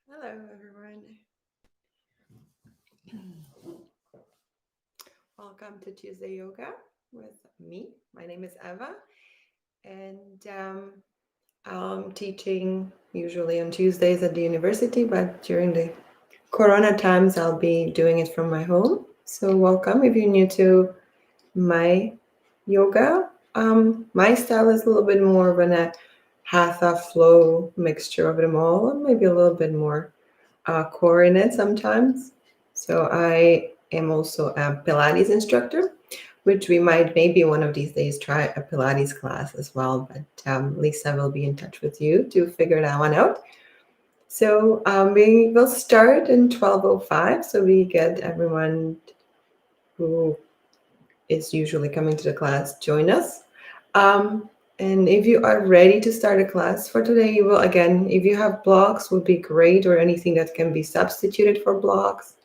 Hello, everyone. Welcome to Tuesday Yoga with me. My name is Eva, and I'm teaching usually on Tuesdays at the university, but during the Corona times, I'll be doing it from my home. So, welcome if you're new to my yoga. My style is a little bit more of a hatha flow mixture of them all, and maybe a little bit more core in it sometimes. So I am also a Pilates instructor, which we might maybe one of these days try a Pilates class as well. But Lisa will be in touch with you to figure that one out. So we will start in 12:05. So we get everyone who is usually coming to the class join us. Um, and if you are ready to start a class for today, you will again, if you have blocks, would be great, or anything that can be substituted for blocks,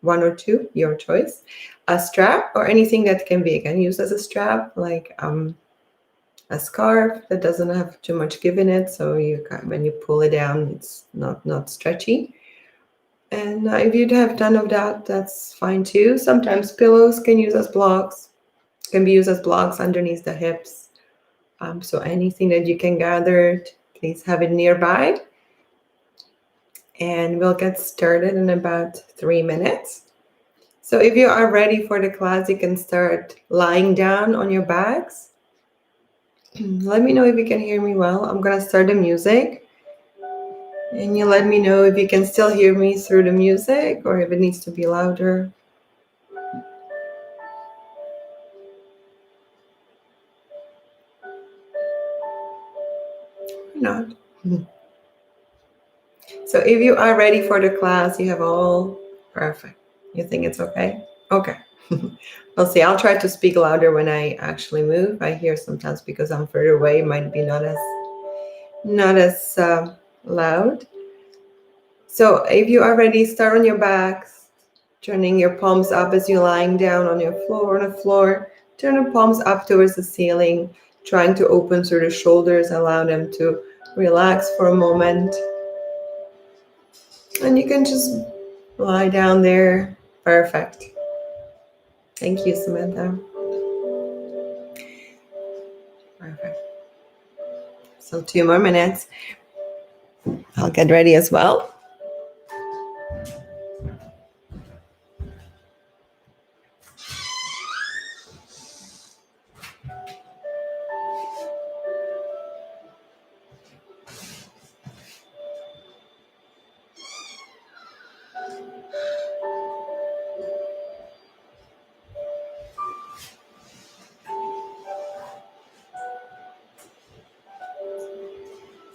one or two, your choice. A strap or anything that can be again used as a strap, like a scarf that doesn't have too much give in it, so when you pull it down, it's not stretchy. And if you have none of that, that's fine too. Sometimes pillows can be used as blocks underneath the hips. So anything that you can gather, please have it nearby. And we'll get started in about 3 minutes. So if you are ready for the class, you can start lying down on your backs. Let me know if you can hear me well. I'm gonna start the music. And you let me know if you can still hear me through the music or if it needs to be louder. Or not. So if you are ready for the class, you have all perfect. You think it's okay? Okay. We'll see. I'll try to speak louder when I actually move. I hear sometimes because I'm further away, it might be not as loud. So if you are ready, start on your backs, turning your palms up as you're lying down on your floor on the floor. Turn the palms up towards the ceiling, trying to open through the shoulders, allow them to relax for a moment. And you can just lie down there. Perfect. Thank you, Samantha. Perfect. So 2 more minutes. I'll get ready as well.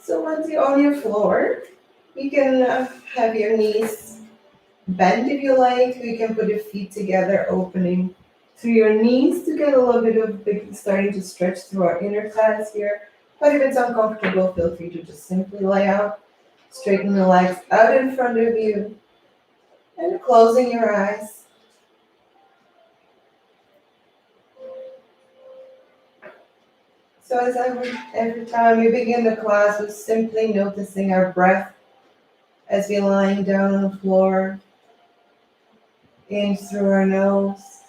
So once you're on your floor, you can have your knees bend if you like. You can put your feet together, opening through your knees to get a little bit of starting to stretch through our inner thighs here. But if it's uncomfortable, feel free to just simply lay out, straighten the legs out in front of you, and closing your eyes. So as every time we begin the class with simply noticing our breath as we're lying down on the floor, in through our nose,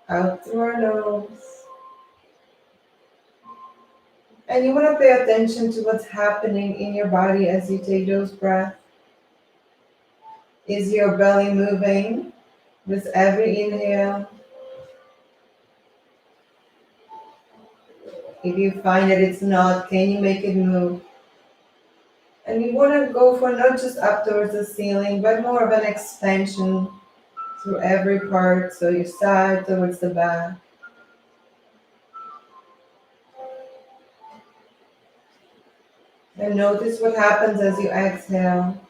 out through our nose. And you want to pay attention to what's happening in your body as you take those breaths. Is your belly moving with every inhale? If you find that it's not, can you make it move? And you want to go for not just up towards the ceiling, but more of an expansion through every part. So your side towards the back. And notice what happens as you exhale.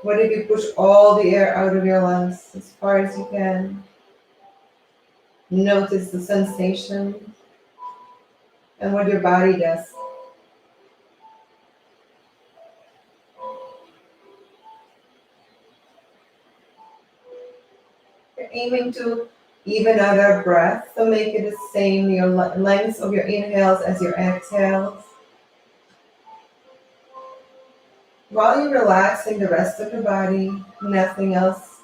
What if you push all the air out of your lungs as far as you can? Notice the sensation and what your body does. You're aiming to even out our breath, so make it the same, your length of your inhales as your exhales. While you're relaxing the rest of your body, nothing else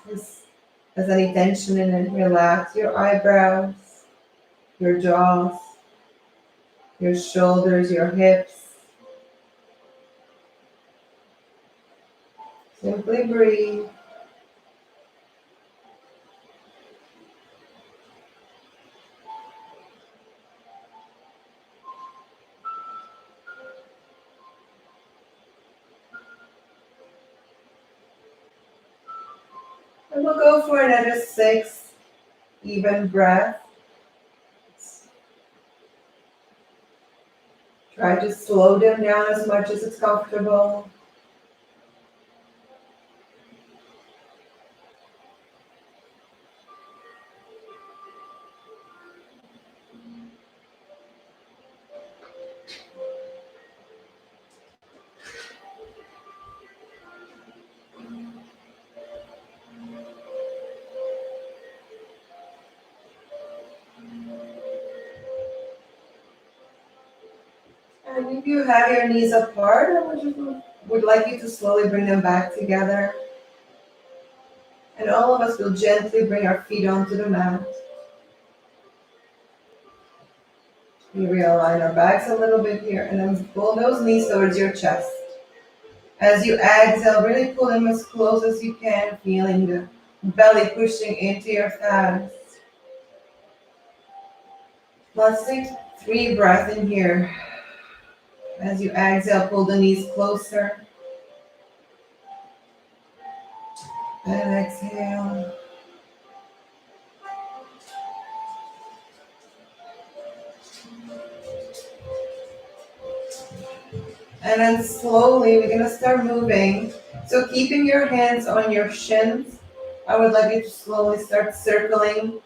has any tension in it. Relax your eyebrows, your jaws, your shoulders, your hips. Simply breathe. And we'll go for another 6 even breaths. Try to slow them down as much as it's comfortable. And if you have your knees apart, would like you to slowly bring them back together. And all of us will gently bring our feet onto the mat. We realign our backs a little bit here and then pull those knees towards your chest. As you exhale, really pull them as close as you can, feeling the belly pushing into your thighs. Let's take 3 breaths in here. As you exhale, pull the knees closer. And exhale. And then slowly, we're going to start moving. So keeping your hands on your shins, I would like you to slowly start circling.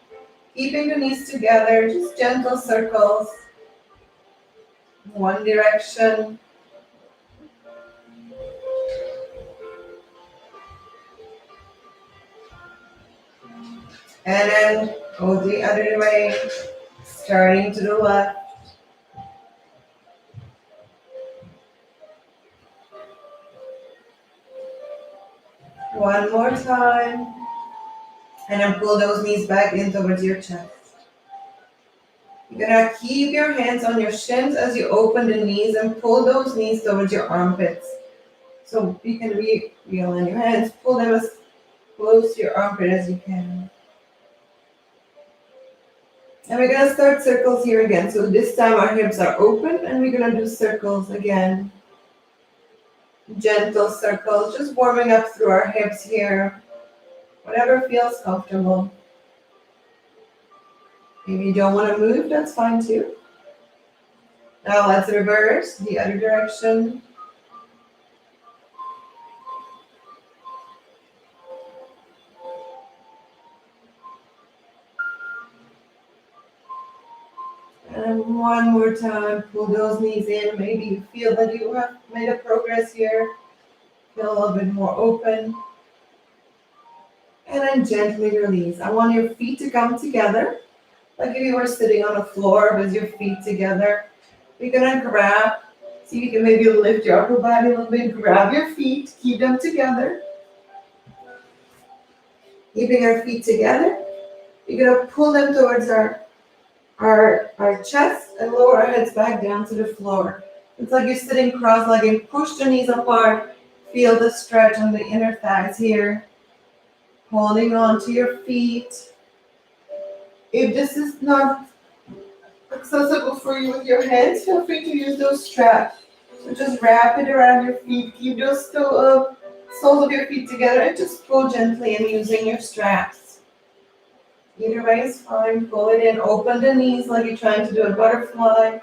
Keeping the knees together, just gentle circles. One direction. And then go the other way, starting to the left. One more time. And then pull those knees back in towards your chest. You're going to keep your hands on your shins as you open the knees and pull those knees towards your armpits. So you can realign your hands, pull them as close to your armpit as you can. And we're going to start circles here again. So this time our hips are open and we're going to do circles again. Gentle circles, just warming up through our hips here. Whatever feels comfortable. If you don't want to move, that's fine too. Now let's reverse the other direction. And one more time, pull those knees in. Maybe you feel that you have made a progress here. Feel a little bit more open. And then gently release. I want your feet to come together. Like if you were sitting on the floor with your feet together. We're gonna grab, see if you can maybe lift your upper body a little bit. Grab your feet, keep them together. Keeping our feet together. We're gonna pull them towards our chest and lower our heads back down to the floor. It's like you're sitting cross-legged. Push the knees apart. Feel the stretch on the inner thighs here. Holding on to your feet. If this is not accessible for you with your hands, feel free to use those straps. So just wrap it around your feet. Keep those soles of your feet together and just pull gently in using your straps. Either way is fine. Pull it in. Open the knees like you're trying to do a butterfly.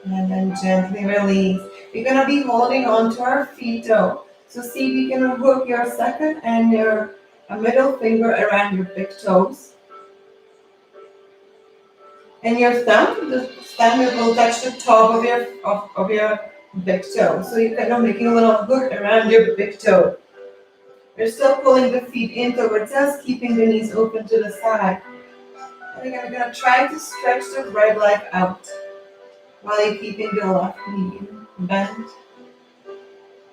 And then gently release. We're going to be holding on to our feet though. So see if you can hook your second and your middle finger around your big toes. And your thumb, the thumb will touch the top of your big toe. So you're kind of making a little hook around your big toe. You're still pulling the feet in towards us, keeping the knees open to the side. And again, we're gonna try to stretch the right leg out while you're keeping the left knee bent.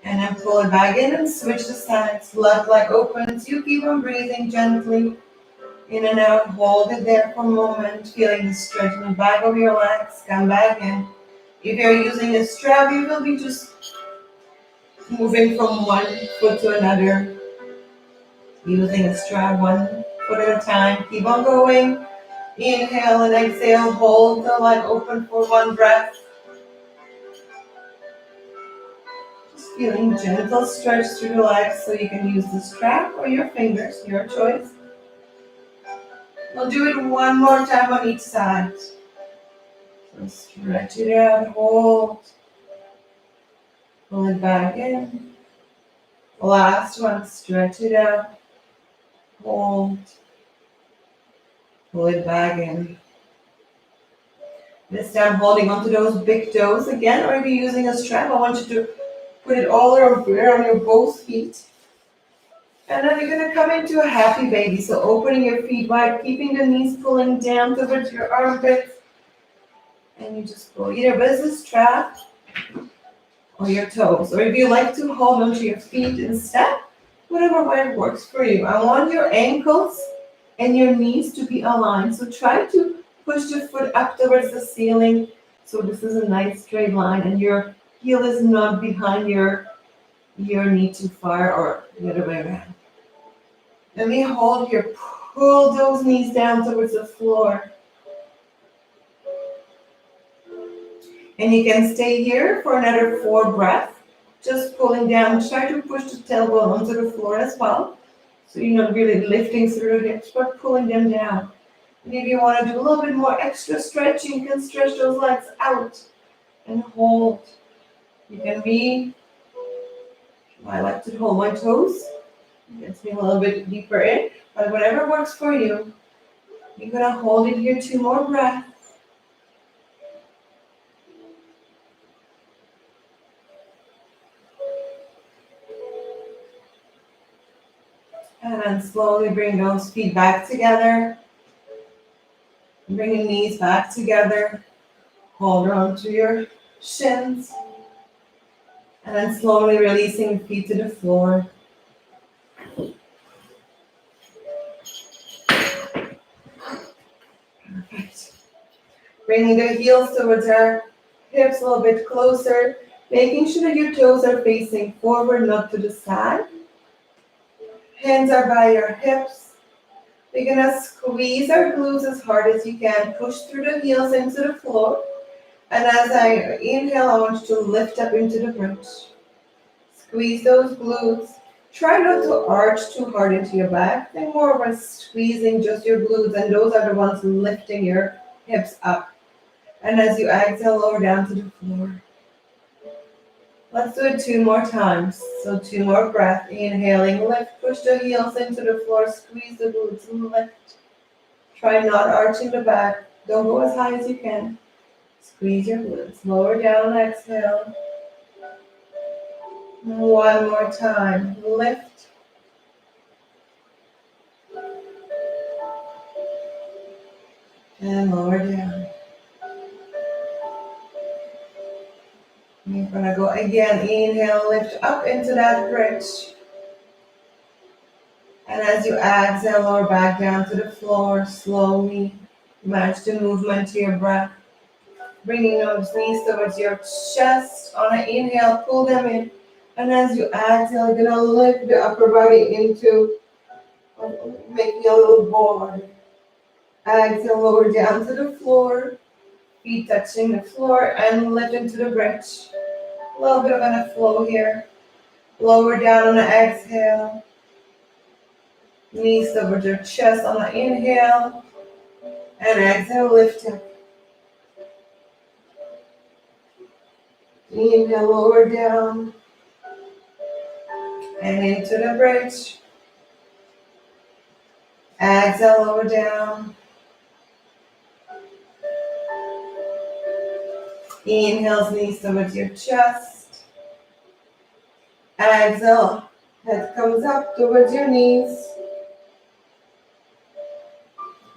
And then pull it back in and switch the sides. Left leg opens. You keep on breathing gently in and out. Hold it there for a moment, feeling the stretch in the back of your legs. Come back in. If you're using a strap, you will be just moving from one foot to another. Using a strap one foot at a time. Keep on going. Inhale and exhale. Hold the leg open for one breath. Just feeling gentle stretch through the legs so you can use the strap or your fingers, your choice. We'll do it one more time on each side. So stretch it out, hold. Pull it back in. Last one, stretch it out. Hold. Pull it back in. This time holding onto those big toes again, or if you're using a strap, I want you to put it all over on your both feet. And then you're going to come into a happy baby. So opening your feet wide, keeping the knees pulling down towards your armpits. And you just pull either with the strap or your toes. Or if you like to hold onto your feet instead, whatever way works for you. I want your ankles and your knees to be aligned. So try to push the foot up towards the ceiling. So this is a nice straight line and your heel is not behind your knee too far or the other way around. Let me hold here. Pull those knees down towards the floor. And you can stay here for another 4 breaths. Just pulling down. Try to push the tailbone onto the floor as well. So you're not really lifting through the hips, but pulling them down. And if you want to do a little bit more extra stretching, you can stretch those legs out and hold. You can be, I like to hold my toes. It gets me a little bit deeper in, but whatever works for you. You're going to hold it here 2 more breaths. And then slowly bring those feet back together. Bring your knees back together. Hold on to your shins. And then slowly releasing your feet to the floor. Perfect. Bringing the heels towards our hips a little bit closer. Making sure that your toes are facing forward, not to the side. Hands are by your hips. We're going to squeeze our glutes as hard as you can. Push through the heels into the floor. And as I inhale, I want you to lift up into the bridge. Squeeze those glutes. Try not to arch too hard into your back. Think more about squeezing just your glutes. And those are the ones lifting your hips up. And as you exhale, lower down to the floor. Let's do it 2 more times. So 2 more breaths. Inhaling, lift, push the heels into the floor, squeeze the glutes, and lift. Try not arching the back. Don't go as high as you can. Squeeze your glutes. Lower down, exhale. 1 more time. Lift. And lower down. You're going to go again. Inhale, lift up into that bridge. And as you exhale, lower back down to the floor. Slowly match the movement to your breath. Bringing those knees towards your chest. On an inhale, pull them in. And as you exhale, you're going to lift the upper body into making a little ball. Exhale, lower down to the floor. Feet touching the floor and lift into the bridge. A little bit of a flow here. Lower down on an exhale. Knees over your chest on an inhale. And exhale, lift up. Inhale, lower down. And into the bridge. Exhale, lower down. Inhale, knees towards your chest. Exhale, head comes up towards your knees.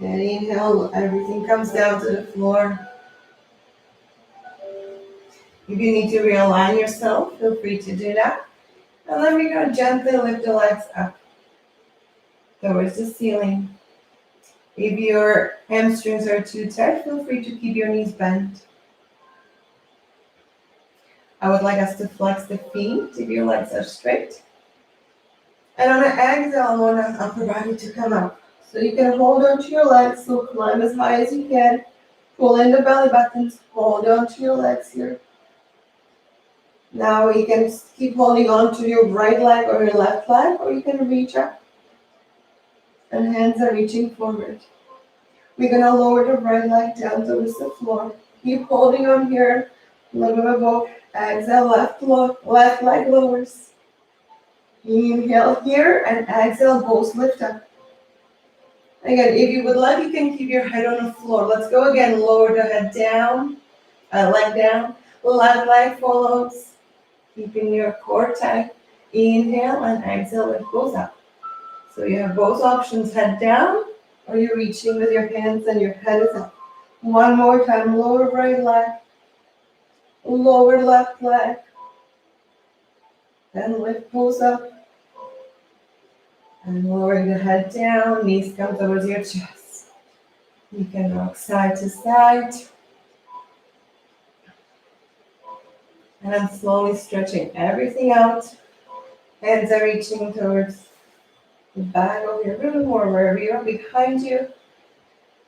And inhale, everything comes down to the floor. If you need to realign yourself, feel free to do that. And then we're going to gently lift the legs up towards the ceiling. If your hamstrings are too tight, feel free to keep your knees bent. I would like us to flex the feet if your legs are straight. And on an exhale, I want our upper body to come up. So you can hold on to your legs, so climb as high as you can. Pull in the belly buttons, hold on to your legs here. Now you can keep holding on to your right leg or your left leg, or you can reach up and hands are reaching forward. We're gonna lower the right leg down towards the floor. Keep holding on here, a little bit above. Exhale, left leg lowers. Inhale here and exhale, both lift up. Again, if you would like, you can keep your head on the floor. Let's go again, lower the head down, leg down, left leg follows. Keeping your core tight. Inhale and exhale, it goes up. So you have both options, head down or you're reaching with your hands and your head is up. One more time, lower right leg, lower left leg, then lift both up. And lowering the head down, knees come towards your chest. You can rock side to side. And I'm slowly stretching everything out. Hands are reaching towards the back of your room or wherever you are behind you.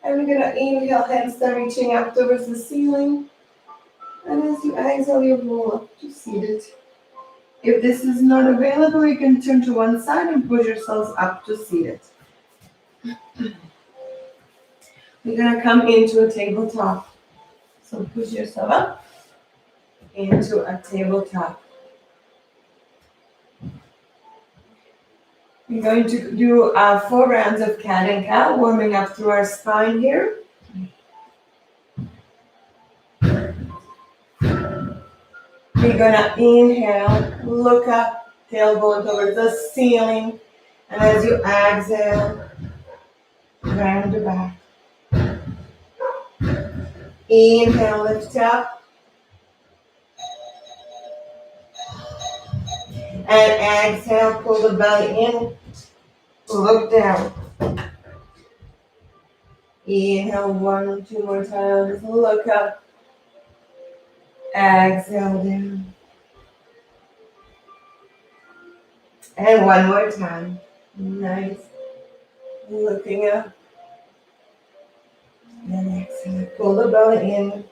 And we're gonna inhale, hands are reaching up towards the ceiling. And as you exhale, you roll up to seated. If this is not available, you can turn to one side and push yourselves up to seated. We're gonna come into a tabletop. So push yourself up into a tabletop. We're going to do 4 rounds of cat and cow, warming up through our spine here. We're gonna inhale, look up, tailbone towards the ceiling, and as you exhale, round the back. Inhale, lift up, and exhale, pull the belly in, look down. Inhale, 1, 2 more times, look up, exhale down. And one more time. Nice. Looking up. And exhale. Pull the belly in.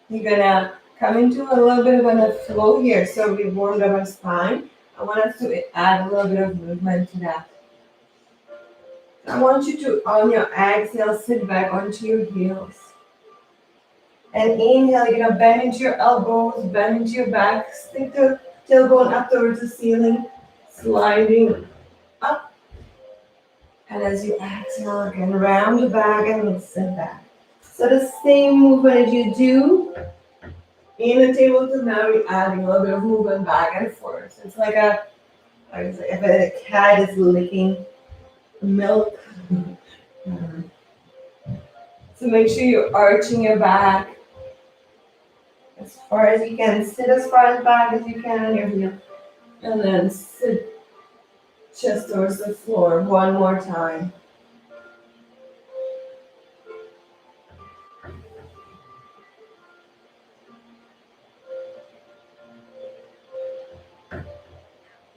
You're gonna come into a little bit of a flow here. So we warmed up our spine. I want us to add a little bit of movement to that. I want you to, on your exhale, sit back onto your heels. And inhale, you're gonna bend into your elbows, bend into your back, stick the tailbone up towards the ceiling, sliding up. And as you exhale, again, round the back and sit back. So the same movement as you do in a tabletop, now we're adding a little bit of movement back and forth. It's like if a cat is licking milk. So make sure you're arching your back as far as you can. Sit as far as back as you can on your heel. And then sit chest towards the floor one more time.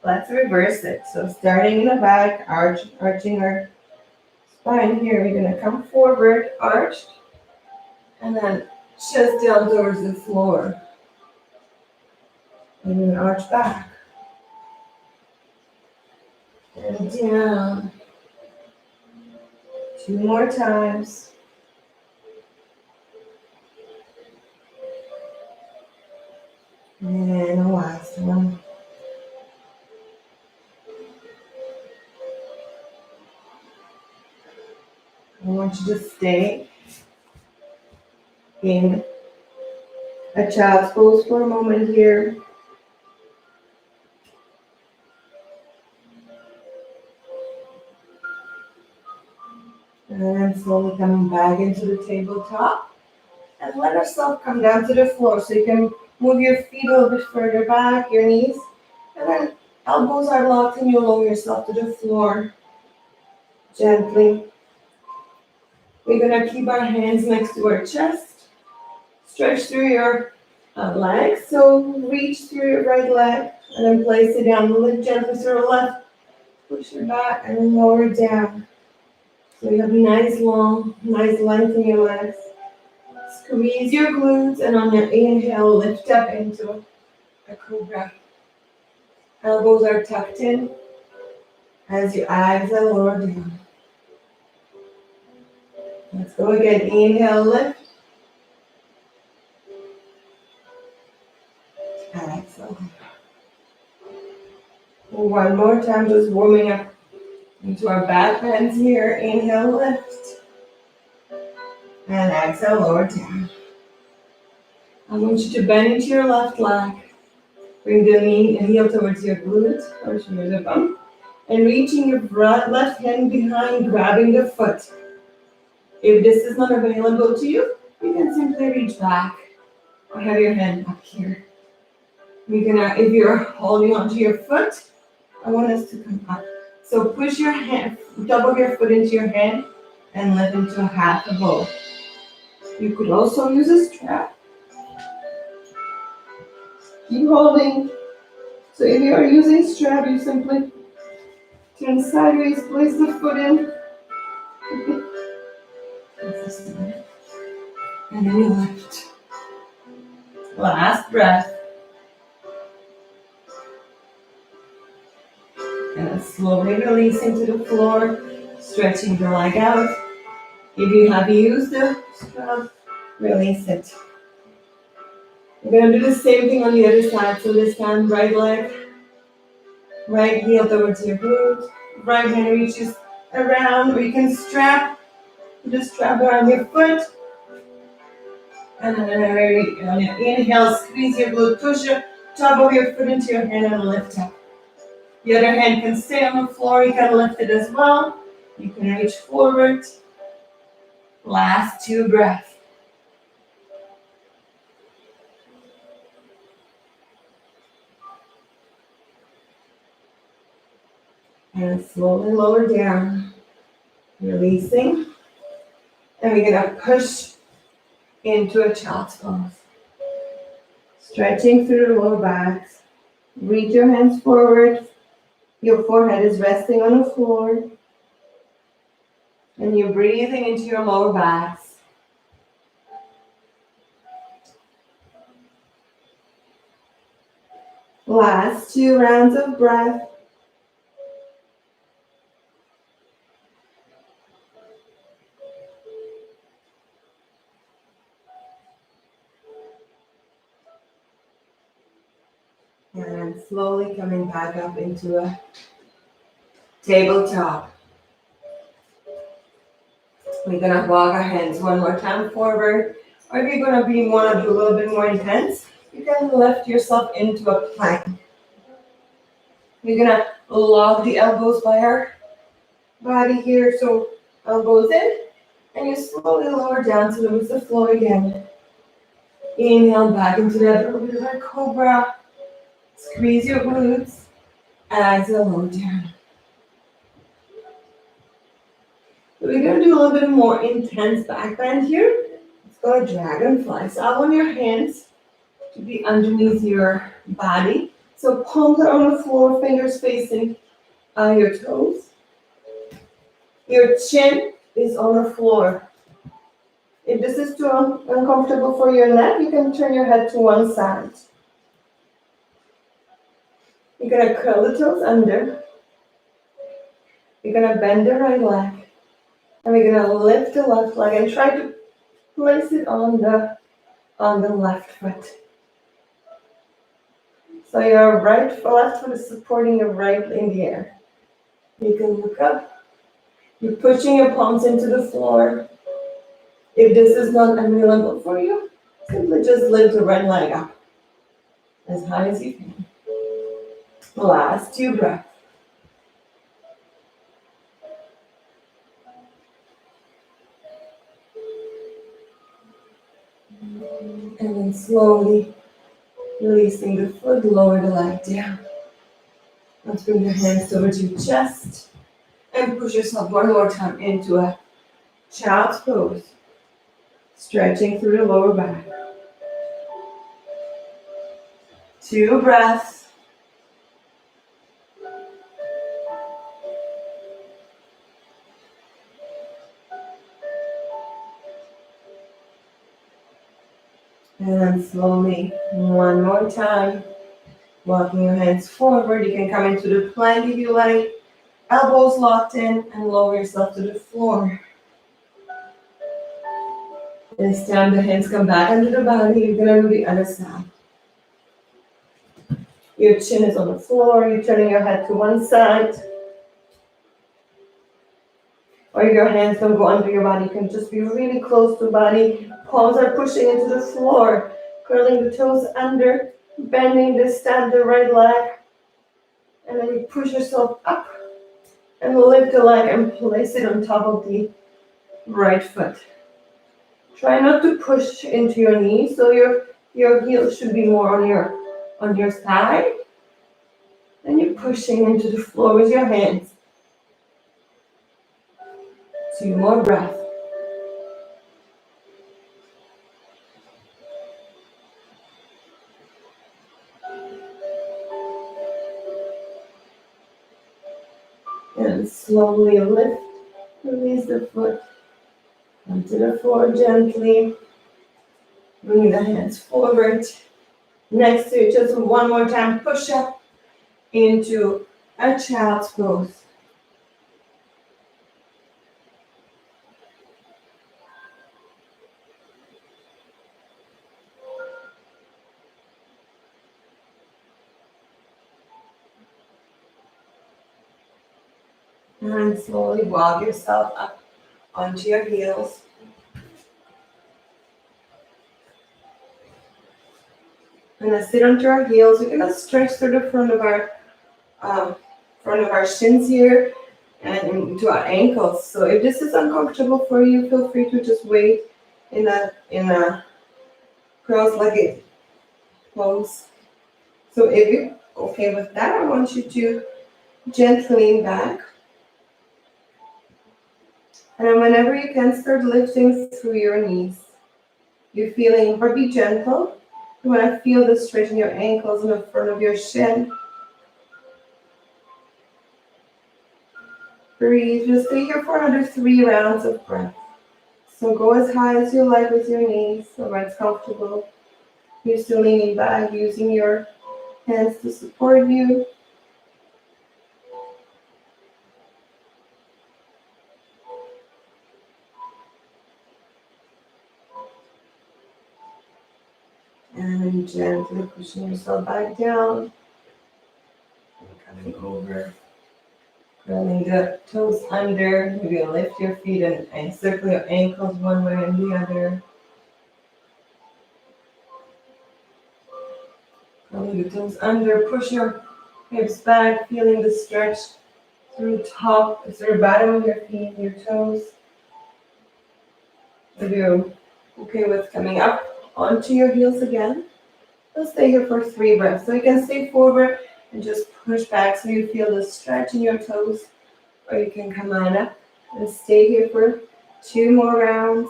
Let's reverse it. So starting in the back, arching our spine here. We're going to come forward, arched, and then chest down towards the floor. And then arch back. And down. 2 more times. And the last one. I want you to stay in a child's pose for a moment here. And then slowly coming back into the tabletop. And let ourselves come down to the floor. So you can move your feet a little bit further back, your knees. And then elbows are locked and you lower yourself to the floor gently. We're gonna keep our hands next to our chest. Stretch through your legs. So reach through your right leg and then place it down. Lift gently through your left. Push it back and then lower it down. So you have nice length in your legs. Squeeze your glutes and on your inhale, lift up into a cobra. Elbows are tucked in as your eyes are lowered down. Let's go again. Inhale, lift. Exhale. One more time, just warming up into our back bends here. Inhale, lift. And exhale, lower down. I want you to bend into your left leg. Bring the knee and heel towards your glute or shoulder bump. And reaching your left hand behind, grabbing the foot. If this is not available to you, you can simply reach back or have your hand up here. If you're holding onto your foot, I want us to come up. So push your hand, top of your foot into your hand and lift into a half a bowl. You could also use a strap. Keep holding. So if you are using strap, you simply turn sideways, place the foot in. And then you lift. Last breath. And then slowly releasing to the floor, stretching the leg out. If you have used the strap, release it. We're going to do the same thing on the other side. So this time, right leg, right heel towards your glute, right hand reaches around, or you can put the strap around your foot. And then on your inhale, squeeze your glute, push your top of your foot into your hand and lift up. The other hand can stay on the floor, you can lift it as well. You can reach forward. Last 2 breaths. And slowly lower down, releasing. And we're gonna push into a child's pose. Stretching through the lower back. Reach your hands forward. Your forehead is resting on the floor. And you're breathing into your lower backs. Last 2 rounds of breath. And slowly coming back up into a tabletop. We're gonna walk our hands one more time forward. Or if you're gonna wanna do a little bit more intense, you can lift yourself into a plank. We're gonna lock the elbows by our body here. So elbows in, and you slowly lower down towards the floor again. Inhale back into that little bit of a cobra. Squeeze your glutes. Exhale, lower down. So we're going to do a little bit more intense back bend here. Let's go to dragonfly. So I want your hands to be underneath your body. So palms are on the floor, fingers facing your toes. Your chin is on the floor. If this is too uncomfortable for your neck, you can turn your head to one side. You're going to curl the toes under. You're going to bend the right leg. And we're going to lift the left leg and try to place it on the left foot. So your left foot is supporting your right in the air. You can look up. You're pushing your palms into the floor. If this is not available for you, Simply just lift the right leg up as high as you can. Last 2 breaths. And then slowly releasing the foot, lower the leg down. Let's bring your hands towards your chest and push yourself one more time into a child's pose. Stretching through the lower back. 2 breaths. And then slowly, one more time, walking your hands forward. You can come into the plank if you like. Elbows locked in and lower yourself to the floor. This time the hands come back under the body. You're going to do the other side. Your chin is on the floor. You're turning your head to one side. Or your hands don't go under your body. You can just be really close to the body. Palms are pushing into the floor. Curling the toes under. Bending the stand, the right leg. And then you push yourself up. And lift the leg and place it on top of the right foot. Try not to push into your knees, so your heels should be more on your thigh. And you're pushing into the floor with your hands. 2 more breaths. And slowly lift, release the foot onto the floor gently. Bring the hands forward. Next to it, just one more time, push up into a child's pose. And slowly walk yourself up onto your heels. And then sit onto our heels. We're gonna stretch through the front of our shins here and into our ankles. So if this is uncomfortable for you, feel free to just wait in a cross-legged pose. So if you're okay with that, I want you to gently lean back. And then whenever you can, start lifting through your knees. You're feeling, or be gentle. You want to feel the stretch in your ankles in the front of your shin. Breathe. Just stay here for another 3 rounds of breath. So go as high as you like with your knees, so it's comfortable. You're still leaning back, using your hands to support you. And gently pushing yourself back down. And coming over. Curling the toes under. Maybe lift your feet and circle your ankles one way and the other. Curling the toes under. Push your hips back, feeling the stretch through bottom of your feet, your toes. If you're okay with coming up onto your heels again, we'll stay here for 3 breaths. So you can stay forward and just push back so you feel the stretch in your toes, or you can come on up and stay here for 2 more rounds.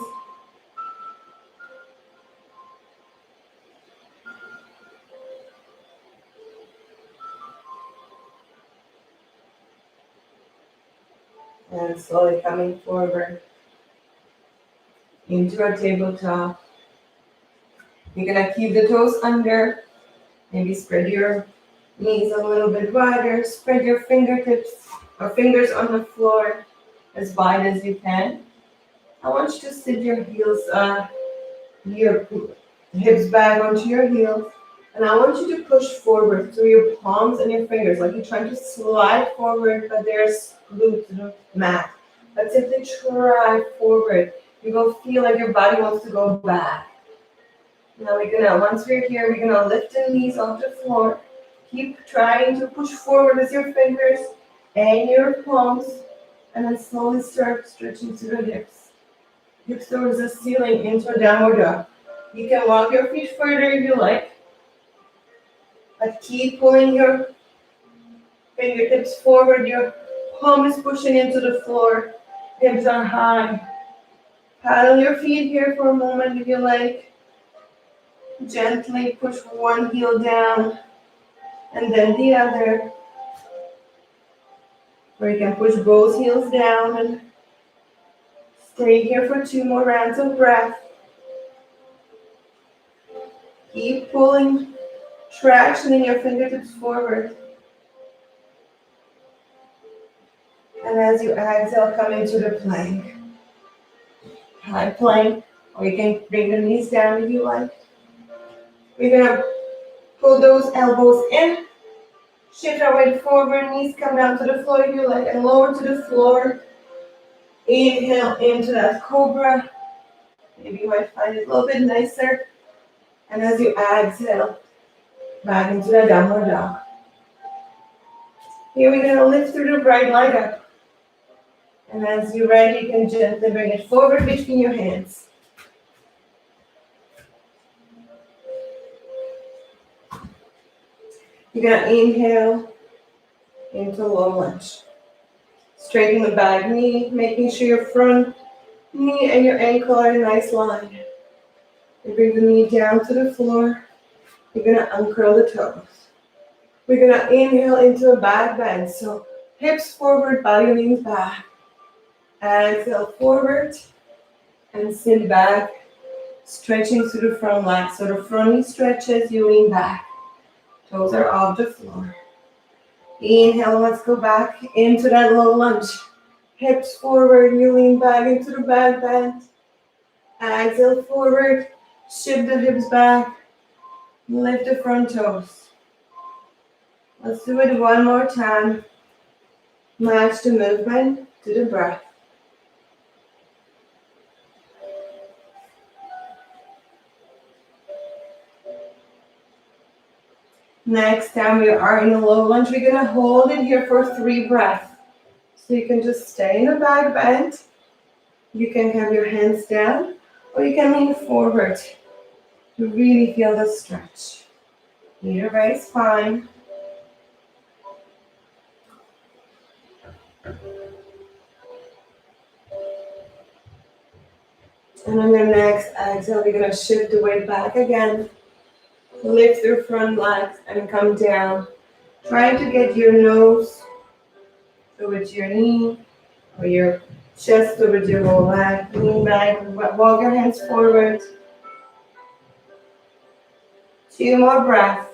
And slowly coming forward into our tabletop. You're gonna keep the toes under. Maybe spread your knees a little bit wider. Spread your fingertips or fingers on the floor as wide as you can. I want you to sit your hips back onto your heels. And I want you to push forward through your palms and your fingers, like you're trying to slide forward, but there's glued to the mat. But simply try forward. You will feel like your body wants to go back. Now once we're here, we're gonna lift the knees off the floor. Keep trying to push forward with your fingers and your palms, and then slowly start stretching through the hips. Hips towards the ceiling into a downward dog. You can walk your feet further if you like, but keep pulling your fingertips forward. Your palm is pushing into the floor. Hips are high. Paddle your feet here for a moment if you like. Gently push one heel down and then the other. Or you can push both heels down and stay here for 2 more rounds of breath. Keep pulling traction in your fingertips forward. And as you exhale, come into the plank. High plank, or you can bring the knees down if you like. We're gonna pull those elbows in, shift our weight forward, knees come down to the floor if you like, and lower to the floor. Inhale into that cobra. Maybe you might find it a little bit nicer. And as you exhale, back into the downward dog. Here we're gonna lift through the right leg up. And as you're ready, you can gently bring it forward between your hands. You're gonna inhale into low lunge. Straighten the back knee, making sure your front knee and your ankle are in a nice line. You bring the knee down to the floor. You're gonna uncurl the toes. We're gonna inhale into a back bend. So hips forward, body leans back. Exhale forward and sit back, stretching through the front leg. So the front knee stretches, you lean back. Toes are off the floor. Inhale, let's go back into that low lunge. Hips forward, you lean back into the back bend. Exhale forward, shift the hips back, lift the front toes. Let's do it one more time. Match the movement to the breath. Next time we are in a low lunge, we're gonna hold it here for 3 breaths. So you can just stay in a back bend. You can have your hands down, or you can lean forward to really feel the stretch. Either way is fine. And on your next exhale, we're gonna shift the weight back again. Lift your front legs and come down. Try to get your nose towards your knee or your chest towards your whole leg. Lean back, walk your hands forward. 2 more breaths.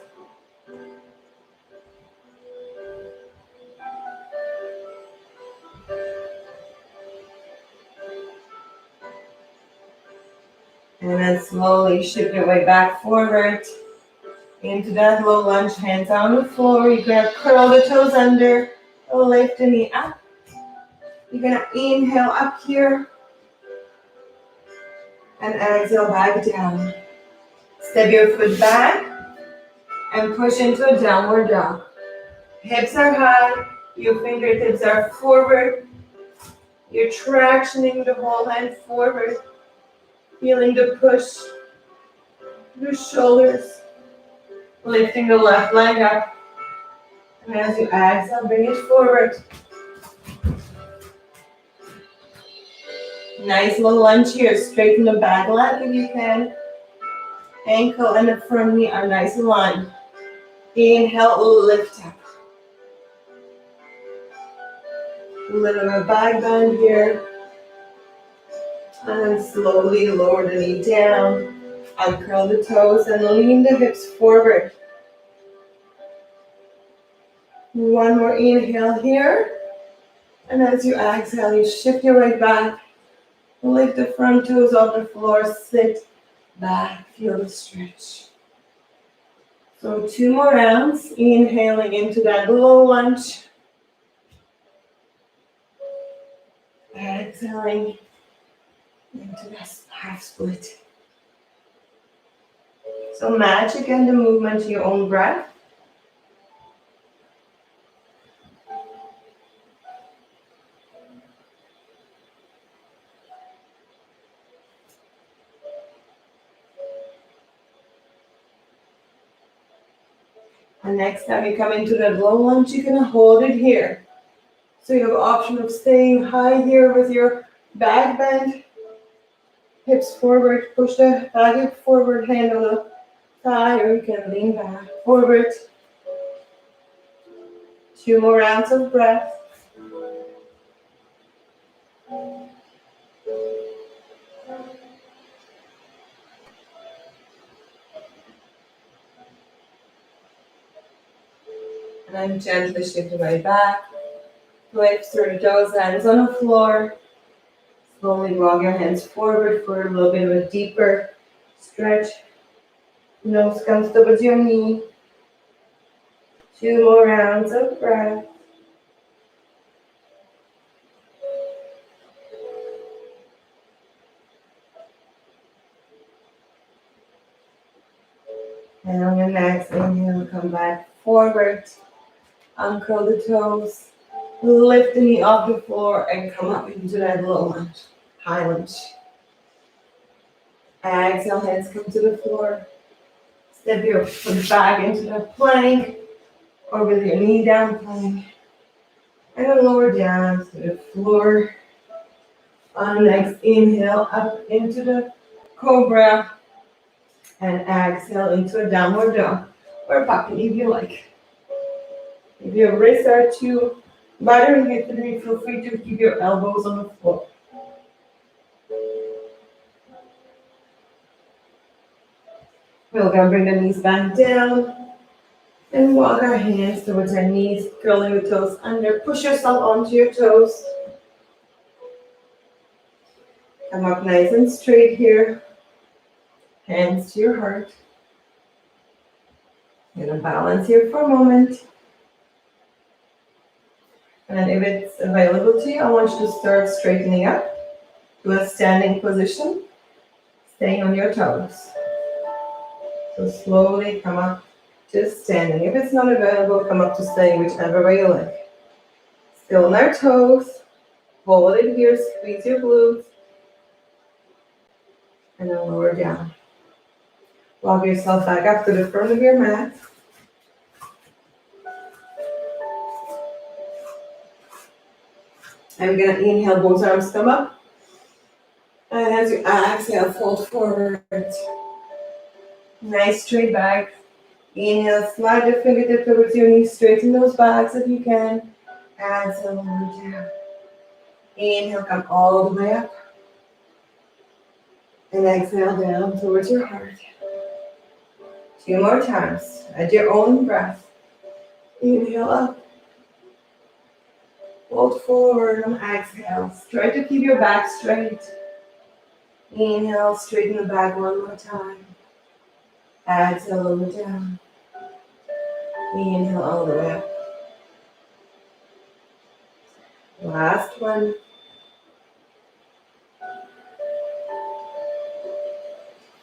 And then slowly shift your way back forward into that low lunge, hands on the floor. You're gonna curl the toes under, lift the knee up. You're gonna inhale up here and exhale back down. Step your foot back and push into a downward dog. Hips are high, your fingertips are forward. You're tractioning the whole hand forward, feeling the push, the shoulders, lifting the left leg up. And as you exhale, bring it forward. Nice low lunge here. Straighten the back leg if you can. Ankle and the front knee are nice and aligned. Inhale, lift up. A little bit of back bend here. And slowly lower the knee down. Uncurl the toes and lean the hips forward. One more inhale here. And as you exhale, you shift your weight back. Lift the front toes off the floor. Sit back. Feel the stretch. So 2 more rounds. Inhaling into that low lunge. Exhaling into that half split. So match again the movement to your own breath. And next time you come into that low lunge, you're gonna hold it here. So you have an option of staying high here with your back bend, hips forward, push the back hip forward, hand on the thigh, or you can lean back, forward. 2 more rounds of breath. And then gently shift the right back. Lift through the toes, hands on the floor. Slowly walk your hands forward for a little bit of a deeper stretch. Nose comes towards your knee. 2 more rounds of breath. And on your next inhale, come back forward. Uncurl the toes. Lift the knee off the floor and come up into that low lunge, high lunge. Exhale, hands come to the floor. Step your foot back into the plank or with your knee down plank. And then lower down to the floor. On the next inhale, up into the cobra. And exhale into a downward dog or puppy if you like. If your wrists are too buttery, feel free to keep your elbows on the floor. We're going to bring the knees back down and walk our hands towards our knees, curling the toes under. Push yourself onto your toes. Come up nice and straight here. Hands to your heart. You're going to balance here for a moment. And if it's available to you, I want you to start straightening up to a standing position, staying on your toes. So slowly come up to standing. If it's not available, come up to staying, whichever way you like. Still on our toes. Hold it here, squeeze your glutes. And then lower down. Walk yourself back up to the front of your mat. And we're going to inhale, both arms come up. And as you exhale, fold forward. Nice straight back. Inhale, slide your fingertips towards your knees, straighten those backs if you can. Exhale, lower down. Inhale, come all the way up. And exhale down towards your heart. 2 more times at your own breath. Inhale up. Fold forward on exhale. Try to keep your back straight. Inhale, straighten the back one more time. Exhale, lower down. Inhale all the way up. Last one.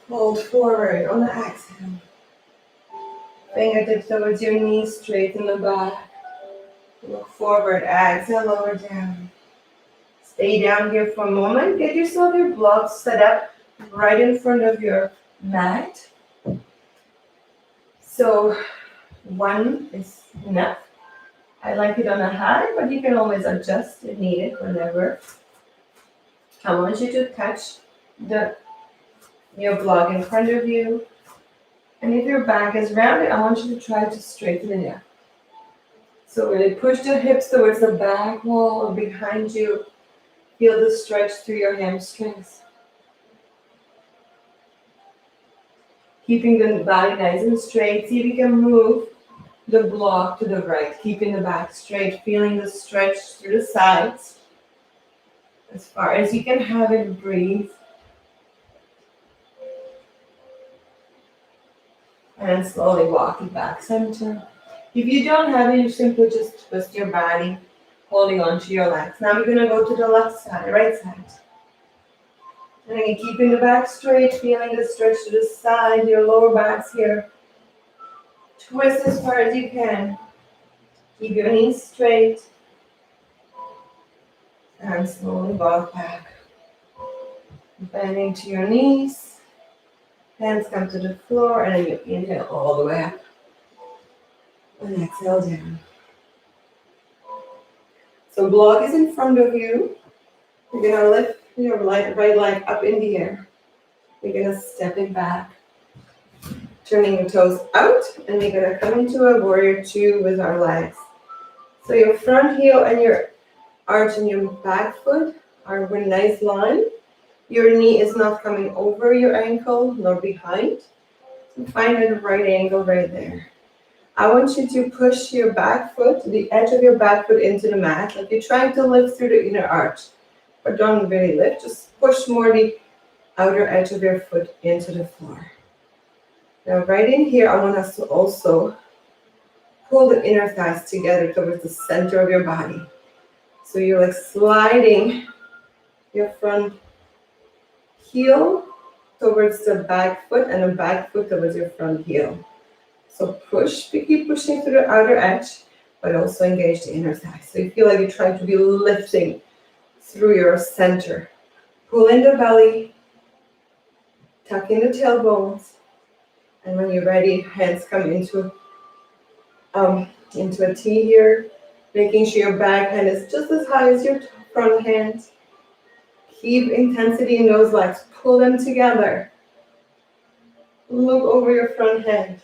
Fold forward on the exhale. Fingertips towards your knees, straighten the back. Look forward, exhale, lower down. Stay down here for a moment. Get yourself your blocks set up right in front of your mat. So 1 is enough. I like it on a high, but you can always adjust if needed whenever. I want you to touch your block in front of you. And if your back is rounded, I want you to try to straighten it up. So really push the hips towards the back wall or behind you. Feel the stretch through your hamstrings. Keeping the body nice and straight. See if you can move the block to the right. Keeping the back straight. Feeling the stretch through the sides. As far as you can have it, breathe. And then slowly walk it back center. If you don't have it, you simply just twist your body, holding on to your legs. Now we're going to go to the left side, right side. And again, keeping the back straight, feeling the stretch to the side, your lower back's here. Twist as far as you can. Keep your knees straight. And slowly walk back. Bending to your knees. Hands come to the floor, and then you inhale all the way up. And exhale down. So block is in front of you. You're gonna lift your right leg up in the air. You're gonna step it back. Turning your toes out, and we're gonna come into a warrior two with our legs. So your front heel and your arch and your back foot are in a nice line. Your knee is not coming over your ankle nor behind. So find a right angle right there. I want you to push your back foot, the edge of your back foot into the mat. Like you're trying to lift through the inner arch, but don't really lift. Just push more the outer edge of your foot into the floor. Now right in here, I want us to also pull the inner thighs together towards the center of your body. So you're like sliding your front heel towards the back foot and the back foot towards your front heel. So push, keep pushing through the outer edge, but also engage the inner thigh. So you feel like you're trying to be lifting through your center. Pull in the belly, tuck in the tailbones, and when you're ready, hands come into a T here, making sure your back hand is just as high as your front hand. Keep intensity in those legs. Pull them together. Look over your front hand.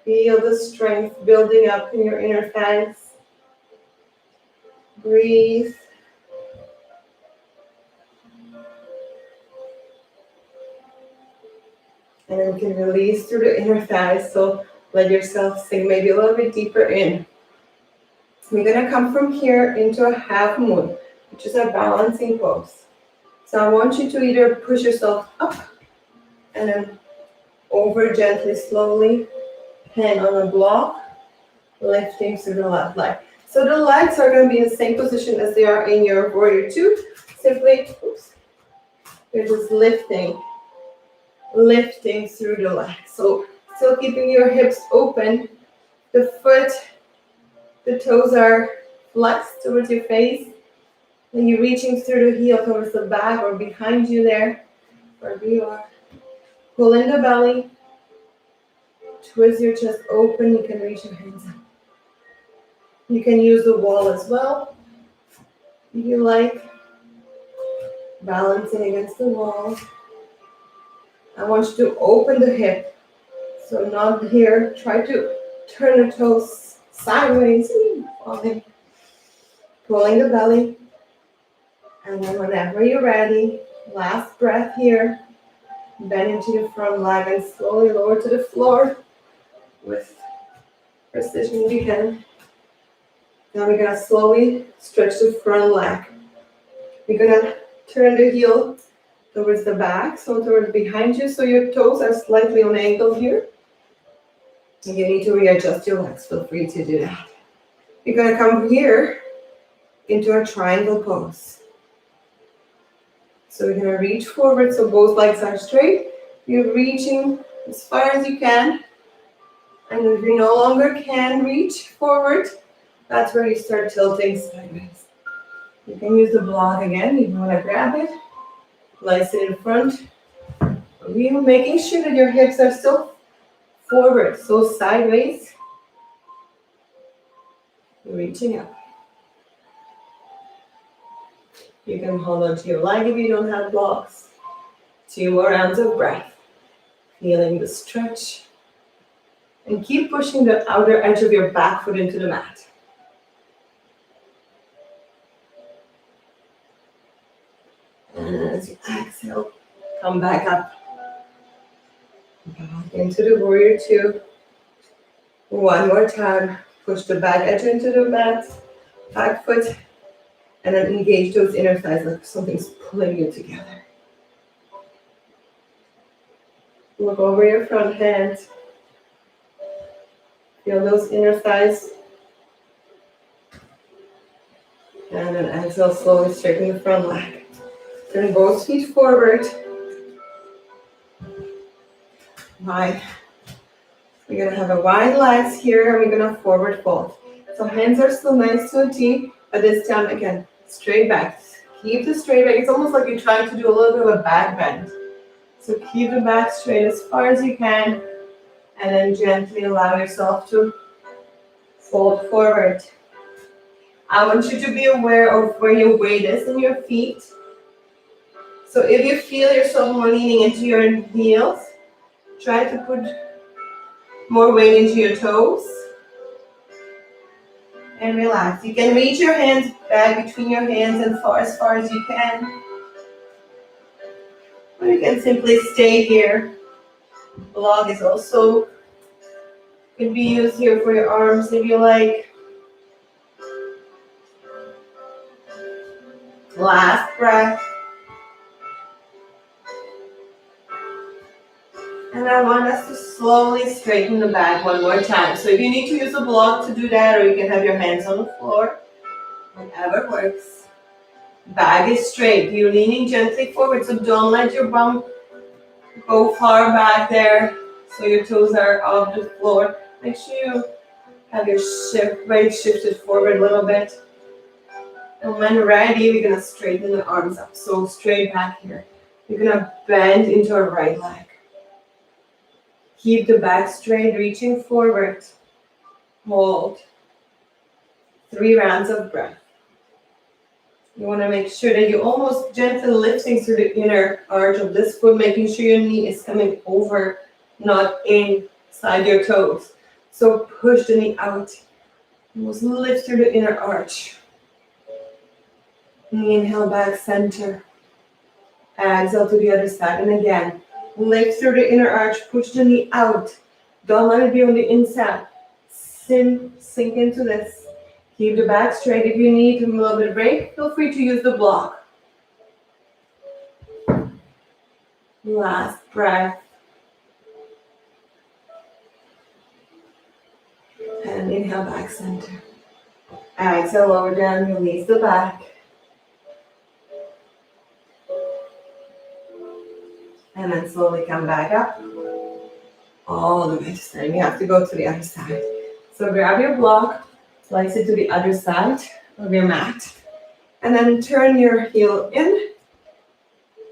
Feel the strength building up in your inner thighs. Breathe. And then you can release through the inner thighs. So let yourself sink maybe a little bit deeper in. We're going to come from here into a half moon, which is a balancing pose. So I want you to either push yourself up and then over gently, slowly, hand on a block, lifting through the left leg. So the legs are going to be in the same position as they are in your warrior two. Simply, you're just lifting through the leg. So still keeping your hips open, the foot, the toes are flexed towards your face, and you're reaching through the heel towards the back or behind you there, wherever you are. Pull in the belly, twist your chest open, you can reach your hands up. You can use the wall as well, if you like, balancing against the wall. I want you to open the hip, so not here. Try to turn the toes sideways, falling, pulling the belly, and then whenever you're ready, last breath here, bend into the front leg and slowly lower to the floor with precision you can. Now we're gonna slowly stretch the front leg. We're gonna turn the heel towards the back, so towards behind you, so your toes are slightly on angle here. And you need to readjust your legs, feel free to do that. You're gonna come here into a triangle pose. So we're gonna reach forward, so both legs are straight. You're reaching as far as you can. And if you no longer can reach forward, that's where you start tilting sideways. You can use the block again if you want to grab it. Place it in front. You're making sure that your hips are still forward, so sideways. You're reaching up. You can hold on to your leg if you don't have blocks. 2 more rounds of breath. Feeling the stretch. And keep pushing the outer edge of your back foot into the mat. And as you exhale, come back up. Back into the warrior two. One more time. Push the back edge into the mat, back foot, and then engage those inner thighs like something's pulling you together. Look over your front hand. Feel those inner thighs. And then exhale, slowly straighten the front leg. Turn both feet forward. Wide. We're gonna have a wide legs here, and we're gonna forward fold. So hands are still nice to a T, but this time again, straight back. Keep the straight back. It's almost like you're trying to do a little bit of a back bend. So keep the back straight as far as you can, and then gently allow yourself to fold forward. I want you to be aware of where your weight is in your feet. So if you feel yourself more leaning into your heels, try to put more weight into your toes. And relax. You can reach your hands back between your hands and as far as you can. Or you can simply stay here. Block is also could be used here for your arms if you like. Last breath. And I want us to slowly straighten the back one more time. So if you need to use a block to do that, or you can have your hands on the floor, whatever works. Back is straight. You're leaning gently forward, so don't let your bum go far back there so your toes are off the floor. Make sure you have your weight shifted forward a little bit. And when ready, we're going to straighten the arms up. So straight back here. You're going to bend into our right leg. Keep the back straight, reaching forward. Hold. 3 rounds of breath. You want to make sure that you're almost gently lifting through the inner arch of this foot, making sure your knee is coming over, not inside your toes. So push the knee out. Almost lift through the inner arch. Inhale back center. Exhale to the other side. And again, lift through the inner arch. Push the knee out. Don't let it be on the inside. Sink into this. Keep the back straight. If you need a little bit of break, feel free to use the block. Last breath. And inhale back center. Exhale, lower down, release the back. And then slowly come back up. All the way to stand. You have to go to the other side. So grab your block, slice it to the other side of your mat. And then turn your heel in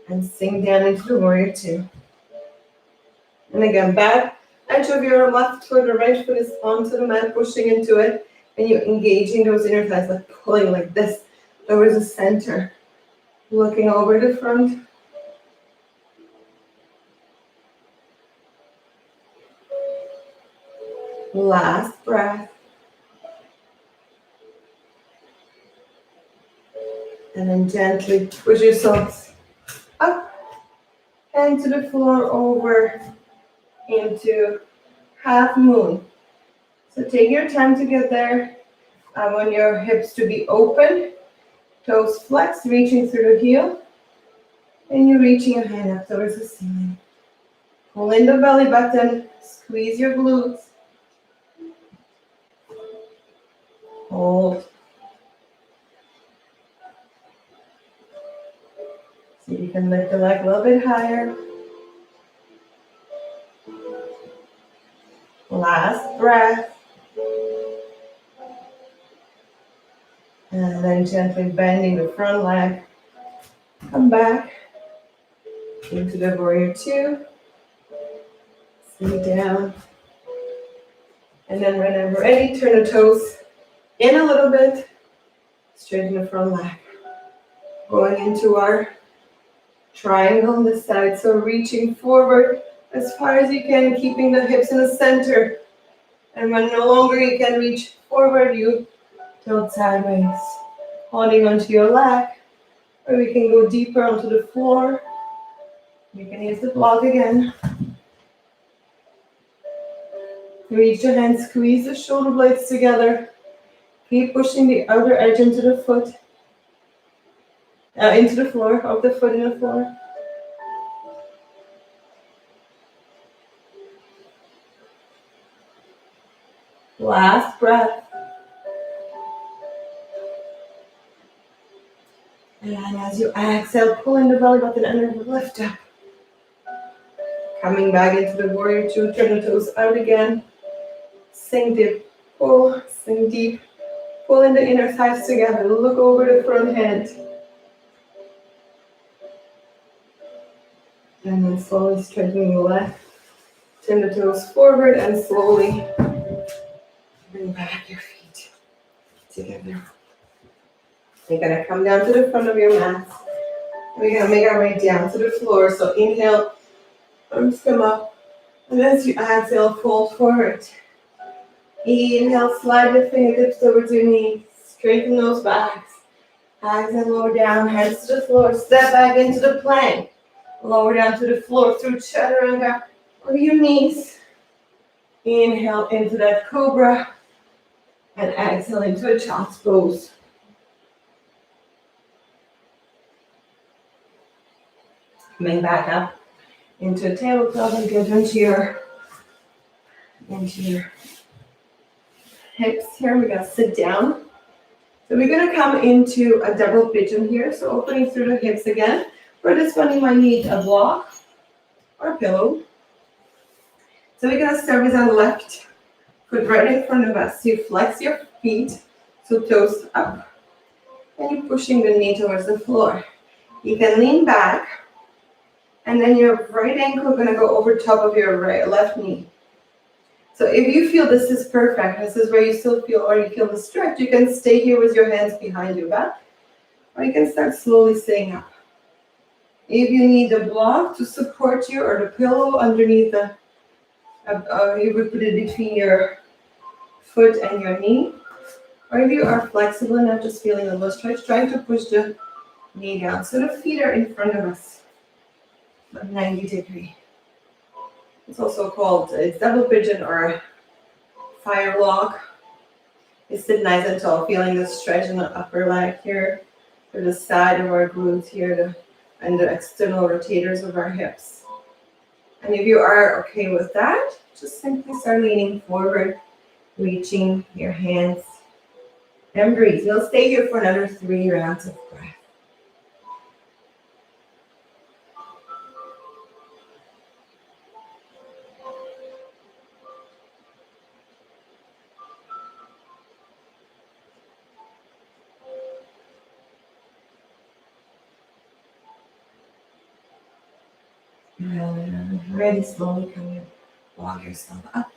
and sink down into the warrior two. And again, back edge of your left foot or right foot is onto the mat, pushing into it. And you're engaging those inner thighs, like pulling like this towards the center. Looking over the front. Last breath. And then gently push yourselves up and to the floor, over into half moon. So take your time to get there. I want your hips to be open, toes flexed, reaching through the heel, and you're reaching your hand up towards the ceiling. Pull in the belly button, squeeze your glutes. Hold. See if you can lift the leg a little bit higher. Last breath. And then gently bending the front leg. Come back into the warrior two. Sit down. And then whenever ready, turn the toes in a little bit. Straighten the front leg. Going into our triangle on this side. So reaching forward as far as you can, keeping the hips in the center. And when no longer you can reach forward, you tilt sideways. Holding onto your leg. Or we can go deeper onto the floor. You can use the block again. Reach your hands, squeeze the shoulder blades together. Keep pushing the outer edge into the foot. Into the floor, of the foot in the floor. Last breath. And as As you exhale, pulling the belly button and lift up. Coming back into the warrior two, turn the toes out again. Sink deep, pull, sink deep. Pulling the inner thighs together, look over the front hand. And then slowly straightening the left. Turn the toes forward and slowly bring back your feet together. You're gonna come down to the front of your mat. We're gonna make our way down to the floor. So inhale, arms come up. And as you exhale, fold forward. Inhale, slide the fingertips towards your knees. Straighten those backs. Exhale, lower down, hands to the floor. Step back into the plank. Lower down to the floor through chaturanga or your knees. Inhale into that cobra. And exhale into a child's pose. Coming back up into a tabletop and get into your hips here. We're gonna sit down. So we're gonna come into a double pigeon here. So opening through the hips again. For this one, you might need a block or a pillow. So we're gonna start with our left foot right in front of us. You flex your feet, so toes up. And you're pushing the knee towards the floor. You can lean back. And then your right ankle is gonna go over top of your left knee. So if you feel this is perfect, this is where you still feel or you feel the stretch, you can stay here with your hands behind your back, or you can start slowly sitting up. If you need a block to support you or the pillow underneath the, you would put it between your foot and your knee. Or if you are flexible enough, just feeling a little stretch, trying to push the knee down. So the feet are in front of us, 90 degree. It's also called a double pigeon or fire walk. You sit nice and tall, feeling the stretch in the upper leg here, to the side of our glutes here, and the external rotators of our hips. And if you are okay with that, just simply start leaning forward, reaching your hands, and breathe. You'll stay here for another 3 rounds of breath. And really slowly walk yourself up.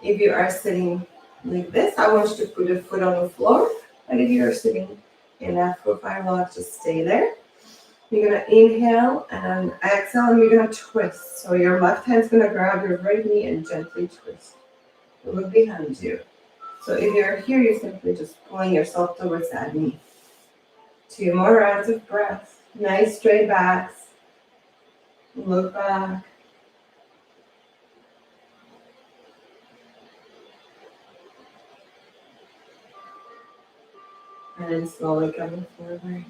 If you are sitting like this, I want you to put a foot on the floor. And if you are sitting in that profile walk, just stay there. You're gonna inhale and exhale, and we're gonna twist. So your left hand's gonna grab your right knee and gently twist. Look behind you. So if you're here, you're simply just pulling yourself towards that knee. 2 more rounds of breath. Nice straight backs. Look back. And then slowly coming forward.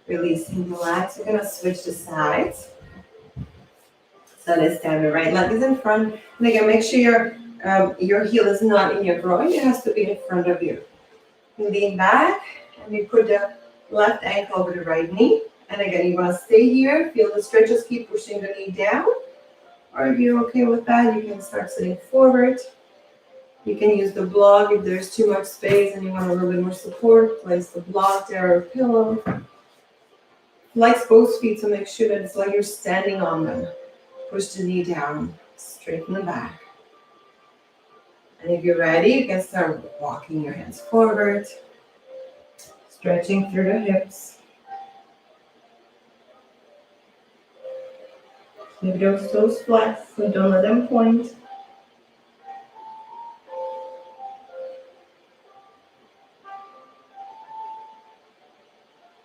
Releasing the legs. We're going to switch the sides. So this time the right leg is in front. And again, make sure your heel is not in your groin. It has to be in front of you. You lean back and you put the left ankle over the right knee. And again, you want to stay here. Feel the stretches, keep pushing the knee down. Or if you're okay with that, you can start sitting forward. You can use the block if there's too much space and you want a little bit more support. Place the block there or a pillow. Flex both feet, so make sure that it's like you're standing on them. Push the knee down, straighten the back. And if you're ready, you can start walking your hands forward, stretching through the hips. Keep those toes flex, so don't let them point.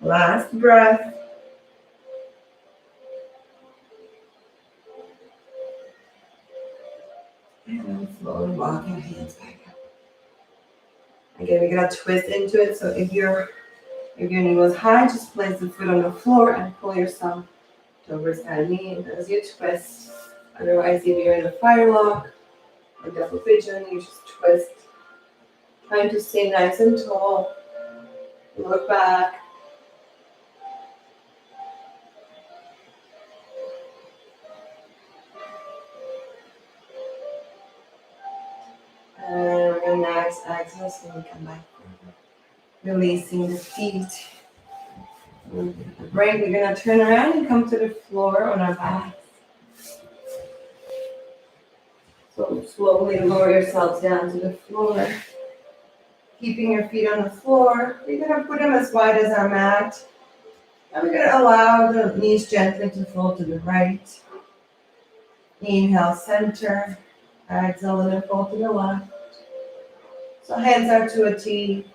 Last breath. And slowly walk your hands back up. Again, we're gonna twist into it. So if your knee was high, just place the foot on the floor and pull yourself towards that knee as you twist. Otherwise, if you're in a fire lock or double pigeon, you just twist. Trying to stay nice and tall. Look back. nice exhale, so we come back. Releasing the feet. Break. We're gonna turn around and come to the floor on our backs. So slowly lower yourselves down to the floor. Keeping your feet on the floor. We're gonna put them as wide as our mat. And we're gonna allow the knees gently to fall to the right. Inhale, center. Exhale, and then fall to the left. So hands are to a T.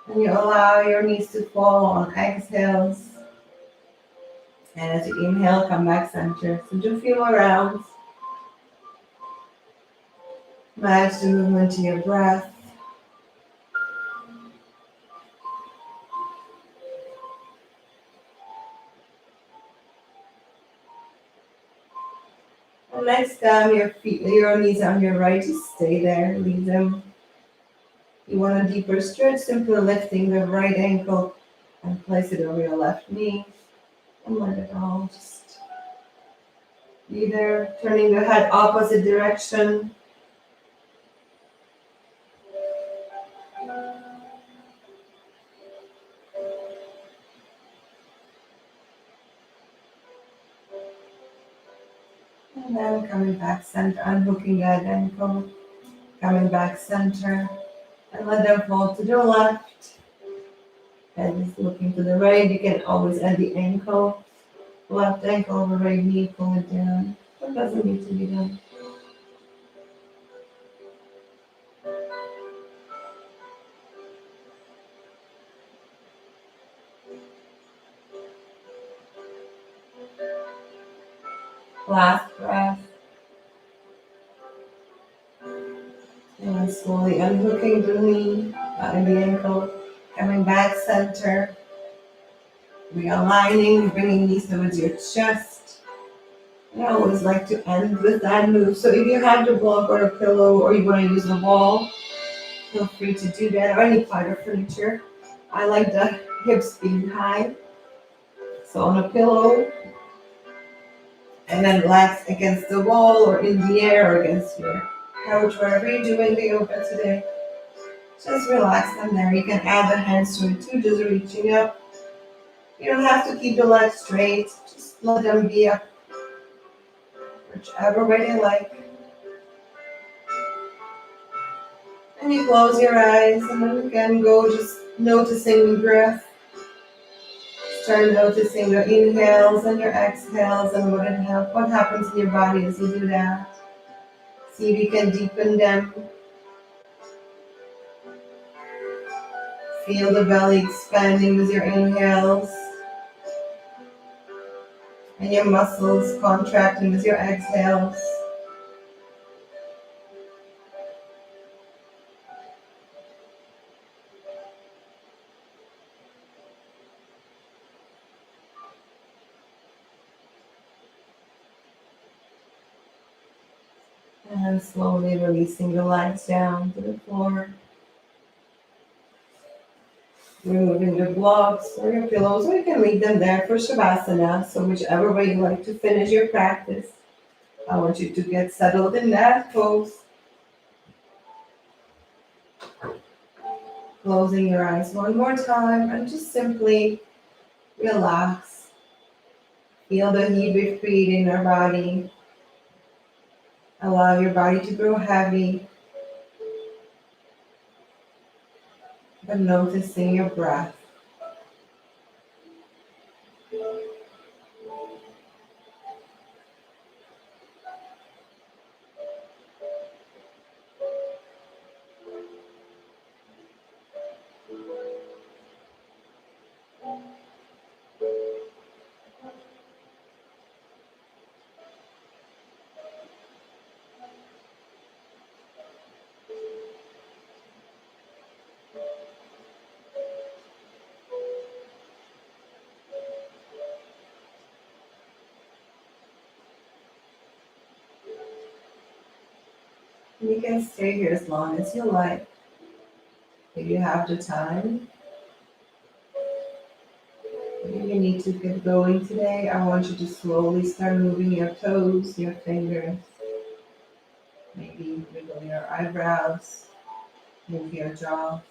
And you allow your knees to fall on exhales. And as you inhale, come back center. So do a few more rounds. Match the movement to your breath. And next time your knees on your right, just stay there, leave them. You want a deeper stretch, simply lifting the right ankle and place it over your left knee. And let it all just be there, turning the head opposite direction. And then coming back center, unhooking that ankle, coming back center, and let them fall to the left. And just looking to the right, you can always add the ankle, left ankle over right knee, pull it down. It doesn't need to be done. Last breath. And slowly unhooking the knee and the ankle, coming back center. Realigning, bringing knees towards your chest. I always like to end with that move. So if you have the block or a pillow or you want to use a wall, feel free to do that, or any part of furniture. I like the hips being high. So on a pillow, and then relax against the wall or in the air or against your couch, wherever you're doing the yoga today. Just relax them there. You can add the hands to it too, just reaching up. You don't have to keep the legs straight. Just let them be up, whichever way you like. And you close your eyes, and then you can go just noticing the breath. Start noticing your inhales and your exhales and what happens in your body as you do that. See if you can deepen them. Feel the belly expanding with your inhales and your muscles contracting with your exhales. And slowly releasing the legs down to the floor. Removing your blocks or your pillows, or you can leave them there for Shavasana. So whichever way you like to finish your practice. I want you to get settled in that pose. Closing your eyes one more time and just simply relax. Feel the heat we create in our body. Allow your body to grow heavy, but noticing your breath. You can stay here as long as you like. If you have the time, if you need to get going today, I want you to slowly start moving your toes, your fingers, Maybe wiggle your eyebrows, move your jaw.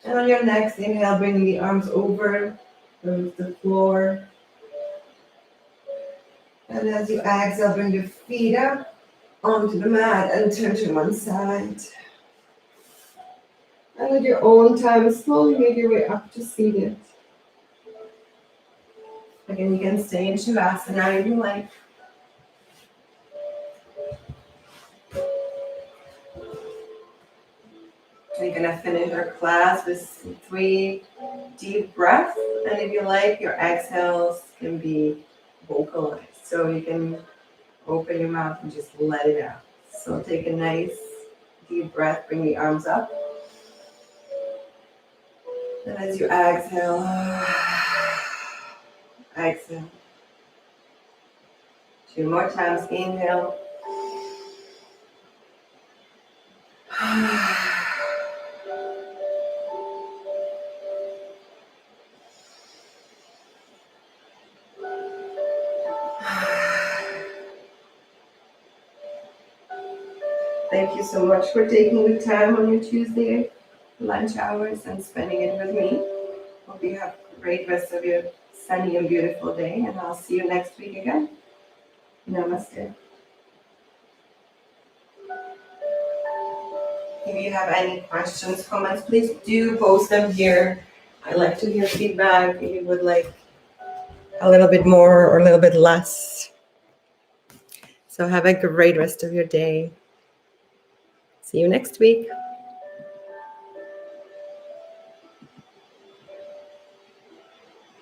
And on your next inhale, bring the arms over, towards the floor. And as you exhale, bring your feet up onto the mat and turn to one side. And at your own time, slowly make your way up to seated. Again, you can stay in Shavasana if you like. You're going to finish our class with 3 deep breaths. And if you like, your exhales can be vocalized. So you can open your mouth and just let it out. So take a nice deep breath, bring the arms up. And as you exhale, exhale. 2 more times, inhale. Thank you so much for taking the time on your Tuesday lunch hours and spending it with me. Hope you have a great rest of your sunny and beautiful day, and I'll see you next week again. Namaste. If you have any questions, comments, please do post them here. I like to hear feedback. If you would like a little bit more or a little bit less. So have a great rest of your day. See you next week.